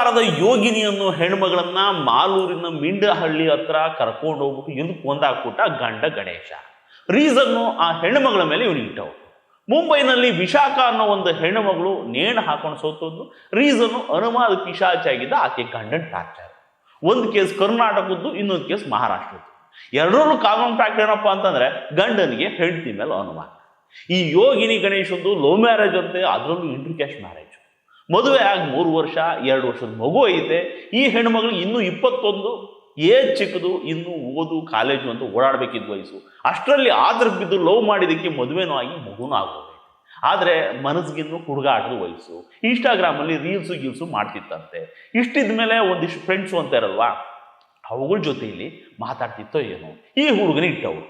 ಪರಿವಾರದ ಯೋಗಿನಿಯನ್ನು ಹೆಣ್ಮಗಳನ್ನ ಮಾಲೂರಿನ ಮಿಂಡಹಳ್ಳಿ ಹತ್ರ ಕರ್ಕೊಂಡು ಹೋಗ್ಬಿಟ್ಟು ಎಂದು ಕೊಂದಾಕ್ಬಿಟ್ಟ ಗಂಡ ಗಣೇಶ. ರೀಸನ್ನು ಆ ಹೆಣ್ಣುಮಗಳ ಮೇಲೆ ಇವನು ಇಟ್ಟವು. ಮುಂಬೈನಲ್ಲಿ ವಿಶಾಖ ಅನ್ನೋ ಒಂದು ಹೆಣ್ಣುಮಗಳು ನೇಣು ಹಾಕೊಂಡು ಸೋತದ್ದು. ರೀಸನ್ನು ಅನುಮಾನ ಪಿಶಾಚಾಗಿದ್ದ ಆಕೆ ಗಂಡನ ಟಾರ್ಚರ್. ಒಂದು ಕೇಸ್ ಕರ್ನಾಟಕದ್ದು, ಇನ್ನೊಂದು ಕೇಸ್ ಮಹಾರಾಷ್ಟ್ರದ್ದು. ಎರಡರಲ್ಲೂ ಕಾಮನ್ ಫ್ಯಾಕ್ಟ್ ಏನಪ್ಪ ಅಂತಂದ್ರೆ ಗಂಡನಿಗೆ ಹೆಂಡತಿ ಮೇಲೆ ಅನುಮಾನ. ಈ ಯೋಗಿನಿ ಗಣೇಶದ್ದು ಲವ್ ಮ್ಯಾರೇಜ್ ಅಂತೆ, ಅದರಲ್ಲೂ ಇಂಟರ್ಕ್ಯಾಸ್ಟ್ ಮ್ಯಾರೇಜ್. ಮದುವೆ ಆಗಿ 3 ವರ್ಷ, 2 ವರ್ಷದ ಮಗು ಐತೆ. ಈ ಹೆಣ್ಮಗಳು ಇನ್ನೂ 21, ಏಜ್ ಚಿಕ್ಕದು, ಇನ್ನು ಓದು ಕಾಲೇಜು ಅಂತ ಓಡಾಡಬೇಕಿದ್ದ ವಯಸ್ಸು. ಅಷ್ಟರಲ್ಲಿ ಆದ್ರ ಬಿದ್ದು ಲವ್ ಮಾಡಿದಕ್ಕೆ ಮದುವೆನೂ ಆಗಿ ಮಗುನೂ ಆಗೋದು. ಆದರೆ ಮನಸ್ಸಿಗಿನ್ನು ಹುಡುಗಾಟದ ವಯಸ್ಸು. ಇನ್ಸ್ಟಾಗ್ರಾಮಲ್ಲಿ ರೀಲ್ಸು ಮಾಡ್ತಿತ್ತಂತೆ. ಇಷ್ಟಿದ ಮೇಲೆ ಒಂದಿಷ್ಟು ಫ್ರೆಂಡ್ಸು ಅಂತ ಇರಲ್ವಾ, ಅವುಗಳ ಜೊತೆಯಲ್ಲಿ ಮಾತಾಡ್ತಿತ್ತೋ ಏನೋ ಈ ಹುಡುಗನ ಇಟ್ಟವರು.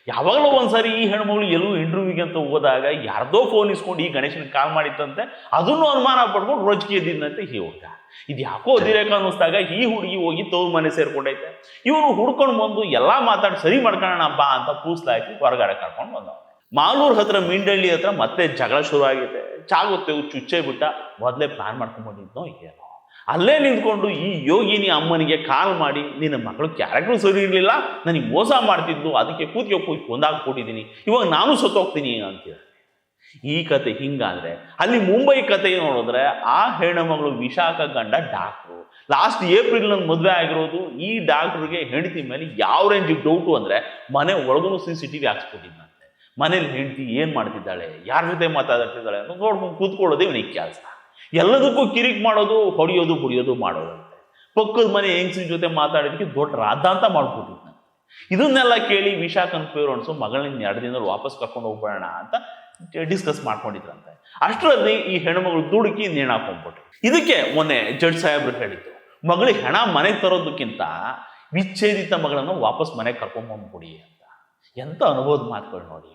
ಯಾವಾಗಲೂ ಒಂದ್ಸರಿ ಈ ಹೆಣ್ಮಗಳು ಎಲ್ಲೂ ಇಂಟರ್ವ್ಯೂಗೆ ಅಂತ ಹೋದಾಗ ಯಾರ್ದೋ ಫೋನ್ ಇಸ್ಕೊಂಡು ಈ ಗಣೇಶನ ಕಾಲ್ ಮಾಡಿತ್ತಂತೆ. ಅದನ್ನು ಅನುಮಾನ ಪಡ್ಕೊಂಡು ರೋಜಿಕೆ ಎದ್ದಿದ್ದಂತೆ ಈ ಹುಡುಗ. ಇದು ಯಾಕೋ ಅದಿರೇಕ ಅನ್ನಿಸ್ದಾಗ ಈ ಹುಡುಗಿ ಹೋಗಿ ತವ್ರ ಮನೆ ಸೇರ್ಕೊಂಡೈತೆ. ಇವನು ಹುಡ್ಕೊಂಡು ಬಂದು ಎಲ್ಲ ಮಾತಾಡಿ ಸರಿ ಮಾಡ್ಕೊಳ್ಳೋಣ ಬಾ ಅಂತ ಪೂಸ್ಲಾಕಿ ಹೊರಗಡೆ ಕರ್ಕೊಂಡು ಬಂದವ. ಮಾಲೂರು ಹತ್ರ ಮಿಂಡಳ್ಳಿ ಹತ್ರ ಮತ್ತೆ ಜಗಳ ಶುರು ಆಗೈತೆ. ಚಾಗುತ್ತೆ ಚುಚ್ಚೆ ಬಿಟ್ಟ. ಮೊದಲೇ ಪ್ಲಾನ್ ಮಾಡ್ಕೊಂಡು ಬಂದಿದ್ನೋ ಏನೋ. ಅಲ್ಲೇ ನಿಂತ್ಕೊಂಡು ಈ ಯೋಗಿನಿ ಅಮ್ಮನಿಗೆ ಕಾಲ್ ಮಾಡಿ, ನಿನ್ನ ಮಗಳು ಕ್ಯಾರೆಕ್ಟರ್ ಸರಿ ಇರಲಿಲ್ಲ, ನನಗೆ ಮೋಸ ಮಾಡ್ತಿದ್ದು, ಅದಕ್ಕೆ ಕೂತ್ಗೆ ಹೋಗಿ ಕೊಂದಾಕ್ಬಿಟ್ಟಿದ್ದೀನಿ, ಇವಾಗ ನಾನು ಸತ್ತೋಗ್ತೀನಿ ಅಂತೀರ. ಈ ಕತೆ ಹಿಂಗಾದ್ರೆ ಅಲ್ಲಿ ಮುಂಬೈ ಕತೆ ನೋಡಿದ್ರೆ ಆ ಹೆಣ್ಣುಮಗಳು ವಿಶಾಖ ಗಂಡ ಡಾಕ್ಟ್ರು. ಲಾಸ್ಟ್ ಏಪ್ರಿಲ್ ನಂಗೆ ಮದುವೆ ಆಗಿರೋದು. ಈ ಡಾಕ್ಟ್ರಿಗೆ ಹೆಂಡತಿ ಮೇಲೆ ಯಾವ ರೇಂಜಿಗೆ ಡೌಟು ಅಂದರೆ ಮನೆ ಒಳಗೂ CCTV ಹಾಕ್ಸ್ಬಿಟ್ಟಿದ್ದಂತೆ. ಮನೇಲಿ ಹೆಂಡತಿ ಏನು ಮಾಡ್ತಿದ್ದಾಳೆ, ಯಾರ ಜೊತೆ ಮಾತಾಡ್ತಿದ್ದಾಳೆ ಅಂತ ನೋಡ್ಕೊಂಡು ಕೂತ್ಕೊಳ್ಳೋದೇ ಇವನಿಗೆ ಕೆಲಸ. ಎಲ್ಲದಕ್ಕೂ ಕಿರಿಕ್ ಮಾಡೋದು, ಹೊಡಿಯೋದು ಬುಡಿಯೋದು ಮಾಡೋದಂತೆ. ಪಕ್ಕದ ಮನೆ ಹೆಂಗಸಿನ ಜೊತೆ ಮಾತಾಡೋದಕ್ಕೆ ದೊಡ್ಡ ರಾಧಾಂತ ಮಾಡ್ಬಿಟ್ಟಿದ್ದಂತೆ. ಇದನ್ನೆಲ್ಲ ಕೇಳಿ ವಿಶಾಖನ್ ಪೇರೆಂಟ್ಸು ಮಗಳನ್ನ 2 ದಿನದಲ್ಲಿ ವಾಪಸ್ ಕರ್ಕೊಂಡು ಹೋಗ್ಬೇಡ ಅಂತ ಡಿಸ್ಕಸ್ ಮಾಡ್ಕೊಂಡಿದ್ರಂತೆ. ಅಷ್ಟರಲ್ಲಿ ಈ ಹೆಣ್ಮಗಳು ದುಡುಕಿ ನೇಣು ಹಾಕೊಂಡ್ಬಿಟ್ರು. ಇದಕ್ಕೆ ಮೊನ್ನೆ ಜಡ್ಜ್ ಸಾಹೇಬ್ರು ಹೇಳಿದ್ರು, ಮಗಳಿಗೆ ಹಣ ಮನೆಗೆ ತರೋದಕ್ಕಿಂತ ವಿಚ್ಛೇದಿತ ಮಗಳನ್ನು ವಾಪಸ್ ಮನೆಗೆ ಕರ್ಕೊಂಡ್ಬಂದ್ಬಿಡಿ ಅಂತ. ಎಂಥ ಅನುಭವದ ಮಾತುಗಳು ನೋಡಿ.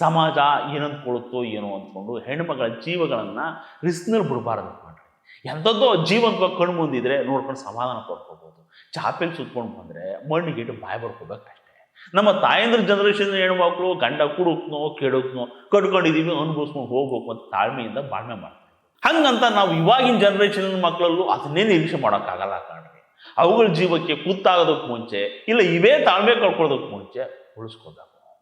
ಸಮಾಜ ಏನಂದ್ಕೊಳುತ್ತೋ ಏನೋ ಅಂದ್ಕೊಂಡು ಹೆಣ್ಮಗಳ ಜೀವಗಳನ್ನು ರಿಸ್ಕ್ನಲ್ಲಿ ಬಿಡಬಾರ್ದು ಮಾಡ್ರಿ. ಎಂಥದ್ದೋ ಜೀವಂತವಾಗಿ ಕಣ್ಣು ಮುಂದಿದ್ರೆ ನೋಡ್ಕೊಂಡು ಸಮಾಧಾನ ಪಡ್ಕೋಬೋದು. ಚಾಪೆಲ್ ಸುತ್ಕೊಂಡು ಬಂದರೆ ಮಣ್ಣಿಗಿಟ್ಟು ಬಾಯಿ ಬಡ್ಕೋಬೇಕಷ್ಟೇ. ನಮ್ಮ ತಾಯಂದ್ರ ಜನರೇಷನ್ ಹೆಣ್ಮಕ್ಳು ಗಂಡ ಕುಡುಕ್ನೋ ಕೆಡುಕ್ನೋ ಕಟ್ಕೊಂಡಿದ್ದೀವಿ, ಅನುಭವಿಸ್ಕೊಂಡು ಹೋಗ್ಬೇಕು ಅಂತ ತಾಳ್ಮೆಯಿಂದ ಬಾಳ್ಮೆ ಮಾಡ್ತಾರೆ. ಹಂಗಂತ ನಾವು ಇವಾಗಿನ ಜನರೇಷನ್ ಮಕ್ಕಳಲ್ಲೂ ಅದನ್ನೇ ನಿರೀಕ್ಷೆ ಮಾಡೋಕ್ಕಾಗಲ್ಲ ಕಾಣ್ರಿ. ಅವುಗಳ ಜೀವಕ್ಕೆ ಕೂತಾಗೋದಕ್ಕೆ ಮುಂಚೆ, ಇಲ್ಲ ಇವೇ ತಾಳ್ಮೆ ಕಳ್ಕೊಳ್ಳೋದಕ್ಕೆ ಮುಂಚೆ ಉಳಿಸ್ಕೋದ.